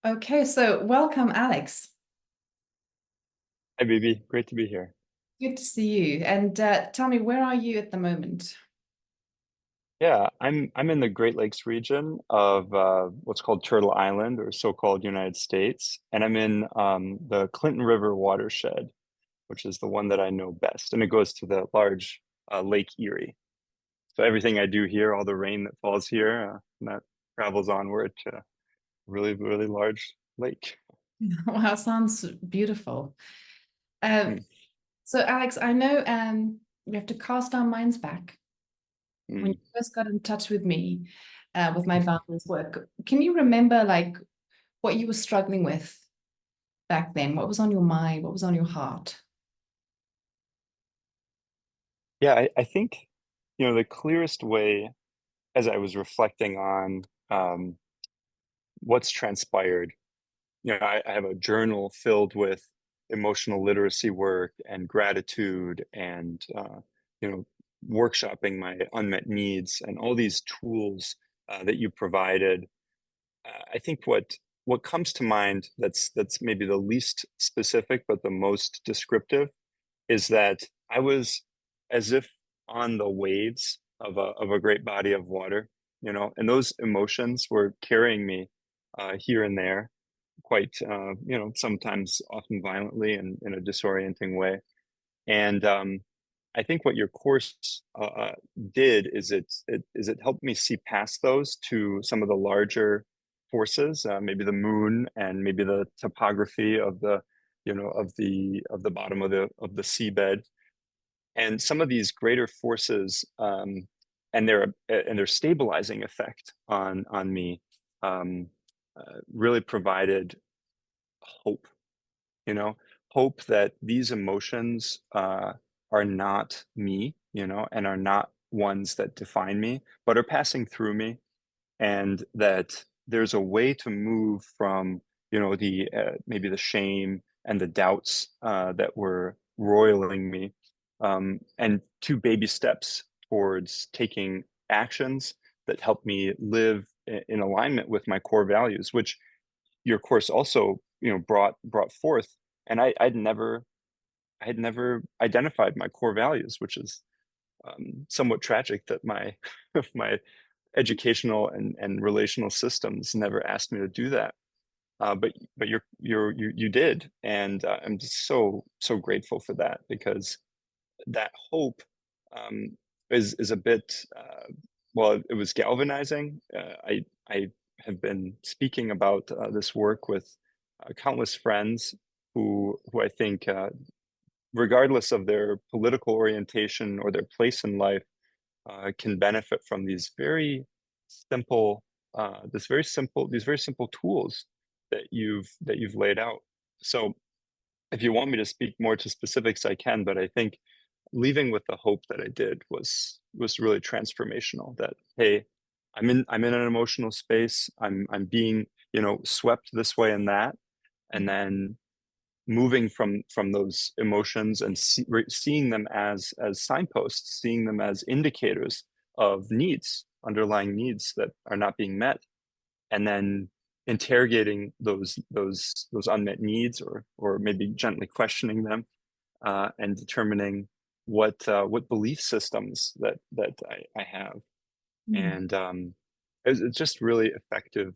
Okay, so welcome, Alex. Hi, BB. Great to be here. Good to see you. And tell me, where are you at the moment? Yeah, I'm in the Great Lakes region of what's called Turtle Island, or so-called United States, and I'm in the Clinton River watershed, which is the one that I know best, and it goes to the large Lake Erie. So everything I do here, all the rain that falls here, that travels onward to a really, really large lake. Wow, sounds beautiful. Uh, Mm, so, Alex, I know we have to cast our minds back. When you mm. first got in touch with me with my boundaries work, can you remember like what you were struggling with back then? What was on your mind? What was on your heart? Yeah, I think, the clearest way as I was reflecting on what's transpired. I have a journal filled with emotional literacy work and gratitude and, you know, workshopping my unmet needs and all these tools that you provided. I think what comes to mind that's maybe the least specific but the most descriptive is that I was as if on the waves of a great body of water, and those emotions were carrying me here and there quite, sometimes often violently and in a disorienting way. And I think what your course did is it helped me see past those to some of the larger forces, maybe the moon and maybe the topography of the bottom of the seabed, and some of these greater forces, and their stabilizing effect on me, really provided hope, you know, hope that these emotions are not me, and are not ones that define me, but are passing through me, and that there's a way to move from, the maybe the shame and the doubts that were roiling me, and two baby steps towards taking actions that help me live in alignment with my core values, which your course also brought forth. And I had never identified my core values, which is somewhat tragic that my my educational and relational systems never asked me to do that. But you did, and I'm just so grateful for that, because that hope, um, is a bit, well, it was galvanizing. I have been speaking about this work with countless friends who I think, regardless of their political orientation or their place in life, can benefit from simple, these very simple tools that you've laid out. So, if you want me to speak more to specifics, I can, but I think leaving with the hope that I did was really transformational. That, hey, I'm in an emotional space. I'm being, swept this way and that, and then moving from those emotions and seeing them as signposts, seeing them as indicators of needs, underlying needs that are not being met, and then interrogating those unmet needs, or maybe gently questioning them, and determining what belief systems that I have, Mm. and it's just really effective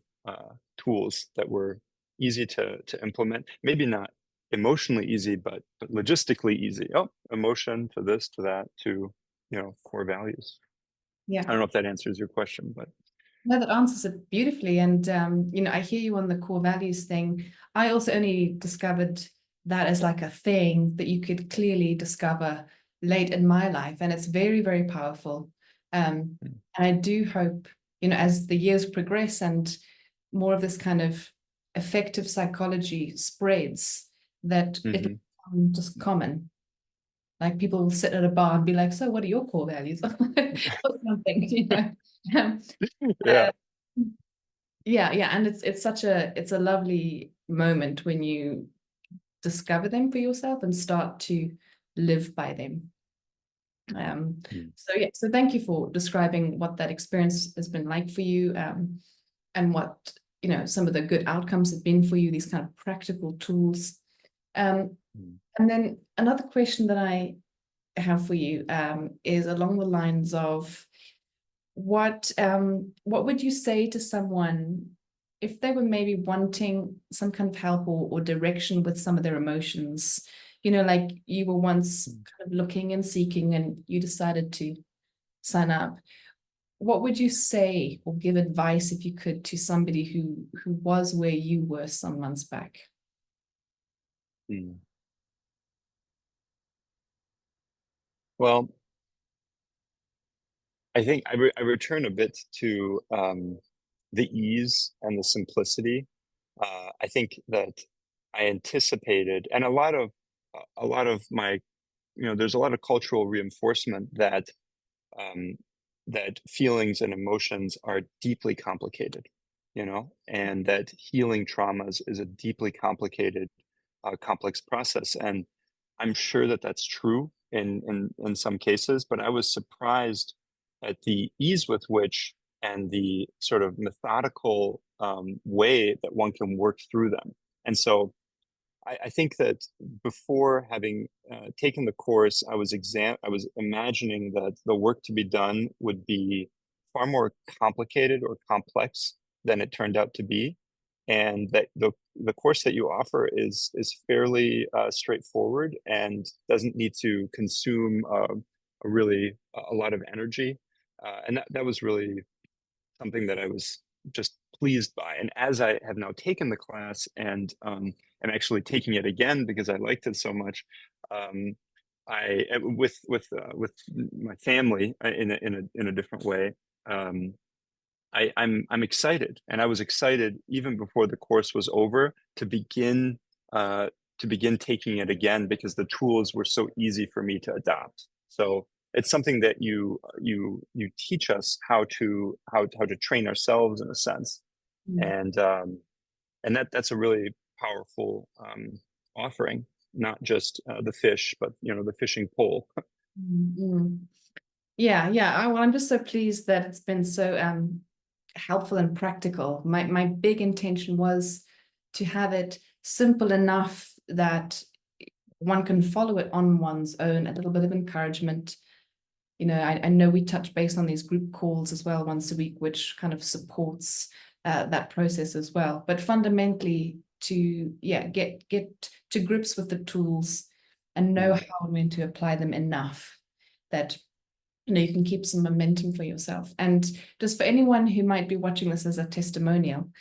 tools that were easy to implement. Maybe not emotionally easy, but logistically easy. Oh, emotion to this to that to core values. I Yeah. don't know if that answers your question, but No, that answers it beautifully. And I hear you on the core values thing. I also only discovered that as like a thing that you could clearly discover late in my life. And it's very, very powerful. And I do hope, as the years progress and more of this kind of effective psychology spreads, that it'll mm-hmm. become just common. Like people will sit at a bar and be like, so what are your core values? Or something. Um, Yeah. uh, yeah, yeah, and it's a lovely moment when you discover them for yourself and start to live by them. Um, Mm. so yeah, so thank you for describing what that experience has been like for you, and what some of the good outcomes have been for you, these kind of practical tools. And then another question that I have for you is along the lines of what would you say to someone if they were maybe wanting some kind of help or direction with some of their emotions, like you were once kind of looking and seeking and you decided to sign up. What would you say or give advice, if you could, to somebody who was where you were some months back? Well, I think I return a bit to the ease and the simplicity. I think that I anticipated, and a lot of my, there's a lot of cultural reinforcement that that feelings and emotions are deeply complicated, and that healing traumas is a deeply complicated, complex process. And I'm sure that that's true in some cases, but I was surprised at the ease with which and the sort of methodical way that one can work through them. And so I think that before having taken the course, I was imagining that the work to be done would be far more complicated or complex than it turned out to be, and that the course that you offer is fairly straightforward and doesn't need to consume a lot of energy, and that was really something that I was just pleased by. And as I have now taken the class and am actually taking it again because I liked it so much, I with my family in a different way. I'm excited, and I was excited even before the course was over to begin taking it again because the tools were so easy for me to adopt. So it's something that you teach us how to train ourselves in a sense, and that's a really powerful offering, not just the fish, but the fishing pole. Yeah. Well, I'm just so pleased that it's been so helpful and practical. My big intention was to have it simple enough that one can follow it on one's own, a little bit of encouragement. I know we touch base on these group calls as well once a week, which kind of supports that process as well. But fundamentally, to get to grips with the tools and know how and when to apply them enough that you can keep some momentum for yourself. And just for anyone who might be watching this as a testimonial,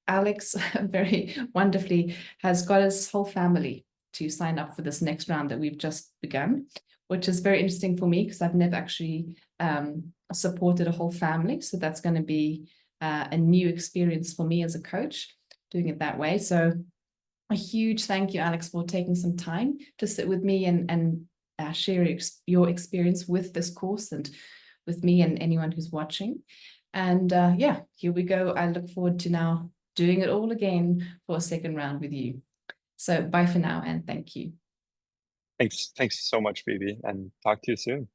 Alex very wonderfully has got his whole family to sign up for this next round that we've just begun, which is very interesting for me because I've never actually supported a whole family. So that's going to be a new experience for me as a coach, doing it that way. So a huge thank you, Alex, for taking some time to sit with me and share your experience with this course and with me and anyone who's watching. And here we go. I look forward to now doing it all again for a second round with you. So bye for now, and thank you. Thanks so much, Phoebe, and talk to you soon.